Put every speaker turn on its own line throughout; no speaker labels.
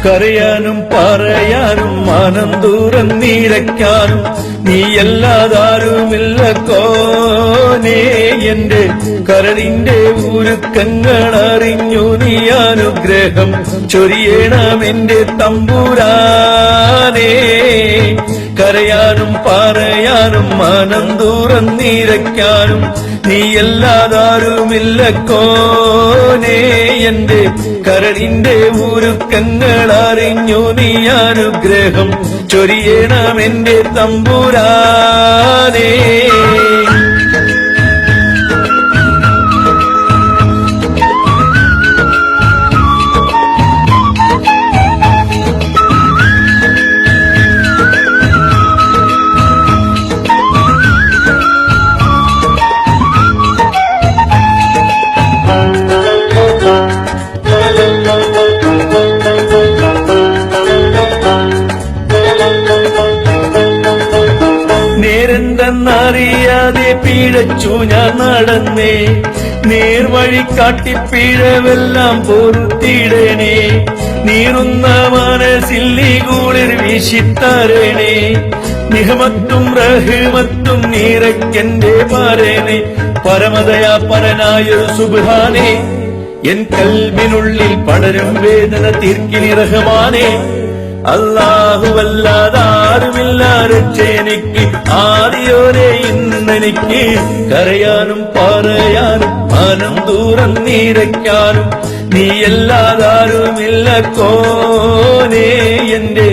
കരയാനും പറയാനും മനം തുറന്നിരക്കാനും നീയല്ലാതാരുമില്ല കോനേ. എന്റെ കരളിന്റെ ഉരുക്കങ്ങൾ അറിഞ്ഞു നീ അനുഗ്രഹം ചൊരിയണം എന്റെ തമ്പുരാനേ. കരയാനും പറയാനും മനം തുറന്നിരക്കാനും നീയല്ലാതാരുമില്ല കോനേ. എന്റെ കരളിന്റെ ഉരുക്കങ്ങൾ അറിഞ്ഞു നീ അനുഗ്രഹം ചൊരിയണം എന്റെ തമ്പുരാനേ. നേരെന്തെന്നറിയാതെ പിഴച്ചു ഞാൻ നടന്നേ. നേർവഴി കാട്ടിപ്പിഴവെല്ലാം പൊറുത്തിടണേ. നീറുന്ന മനസ്സിൽ നീ കുളിർ വീശിത്തരണേ. നിഹമത്തും റഹ്മത്തും നിറയ്ക്കെന്റെ പറയണേ. പരമദയാ പരനായൊരു സുബ്ഹാനേ. എൻ കൽബിനുള്ളിൽ പടരും വേദന തീർക്കിനി റഹ്മാനേ. അല്ലാഹുവല്ലാതാരുമില്ല രക്ഷയെനിക്ക് ആദിയോനെ ഇന്നെനിക്ക്. കരയാനും പറയാനും മനം തുറന്നിരക്കാനും നീയല്ലാതാരുമില്ല കോനേ. എന്റെ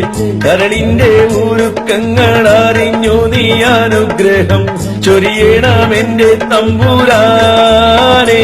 കരളിന്റെ ഉരുക്കങ്ങൾ അറിഞ്ഞു നീ അനുഗ്രഹം ചൊരിയണം എന്റെ തമ്പുരാനേ.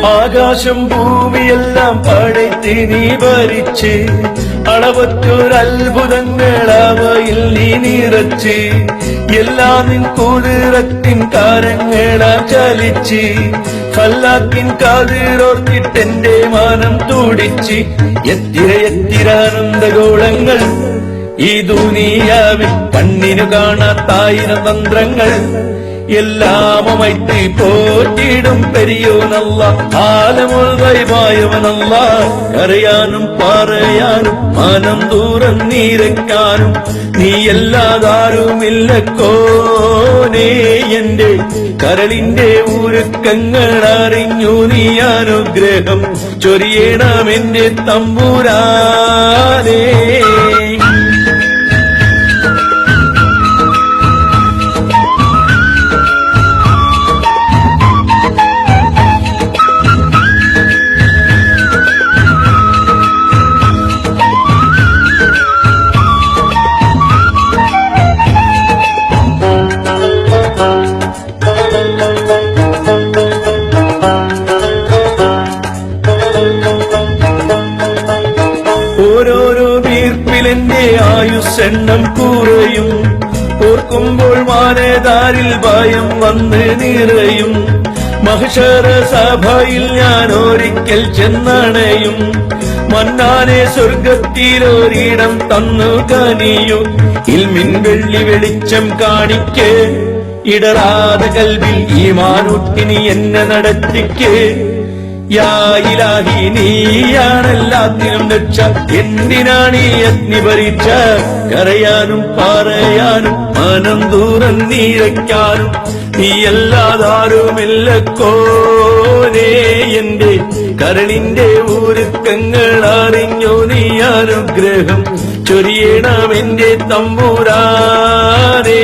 ആകാശം ഭൂമിയെല്ലാം പടയ്ത്ത് നീ ഭരിച്ച് അളവറ്റൊരത്ഭുതങ്ങൾ അവയിൽ നീ നിറച്ച്. എല്ലാം നിൻ കുതിരത്തിൻ കാരങ്ങളാ ചലിച്ച്. ഖല്ലാക്കിൻ കാതിരോർത്തിട്ടെന്റെ മാനം തുടിച്ച്. എത്തിര ആനന്ദഗോളങ്ങൾ ഈ ദുനിയാവിൽ കണ്ണിനു കാണാത്തായിരം തന്ത്രങ്ങൾ. എല്ലാം അമൈത്ത് പോറ്റിടും പെരിയോനല്ല ആലമുൽ ഗൈബായവനല്ല. കരയാനും പറയാനും മനം തുറന്നിരക്കാനും നീയല്ലാതാരുമില്ല കോനേ. എന്റെ കരളിന്റെ ഉരുക്കങ്ങൾ അറിഞ്ഞു നീ അനുഗ്രഹം ചൊരിയണം എന്റെ തമ്പുരാനേ. ഓരോരോ വീർപ്പിലെന്റെ ആയുസ്സെണ്ണം കുറയും. ഓർക്കുമ്പോൾ മാനേതാരിൽ ഭയം വന്ന് നിറയും. മഹ്ശറ സഭയിൽ ഞാൻ ഒരിക്കൽ ചെന്നണയും. മന്നാനെ സ്വർഗത്തിലൊരിടം തന്നു കനിയും. ഇൽമിൻ വെള്ളി വെളിച്ചം കാണിക്ക്. ഇടറാതെ കൽവിൽ ഈമാനൂട്ടിനി എന്നെ നടത്തിക്ക്. യാ ഇലാഹി നീയാണെല്ലാത്തിനും രക്ഷ. എന്തിനാണ് ഈ അഗ്നി പരീക്ഷ? കരയാനും പറയാനും മനം തുറന്നിരക്കാനും നീയല്ലാതാരുമില്ല കോനേ. എന്റെ കരളിന്റെ ഉരുക്കങ്ങൾ അറിഞ്ഞു നീ അനുഗ്രഹം ചൊരിയണം എന്റെ തമ്പുരാനേ.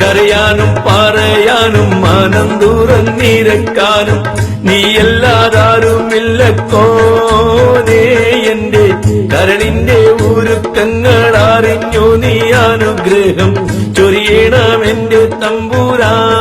കരയാനും പറയാനും മനം തുറന്നിരക്കാനും നീയല്ലാതാരുമില്ല കോനേ. എന്റെ കരളിന്റെ ഉരുക്കങ്ങൾ അറിഞ്ഞു നീ അനുഗ്രഹം ചൊരിയണം എന്റെ തമ്പുരാനേ.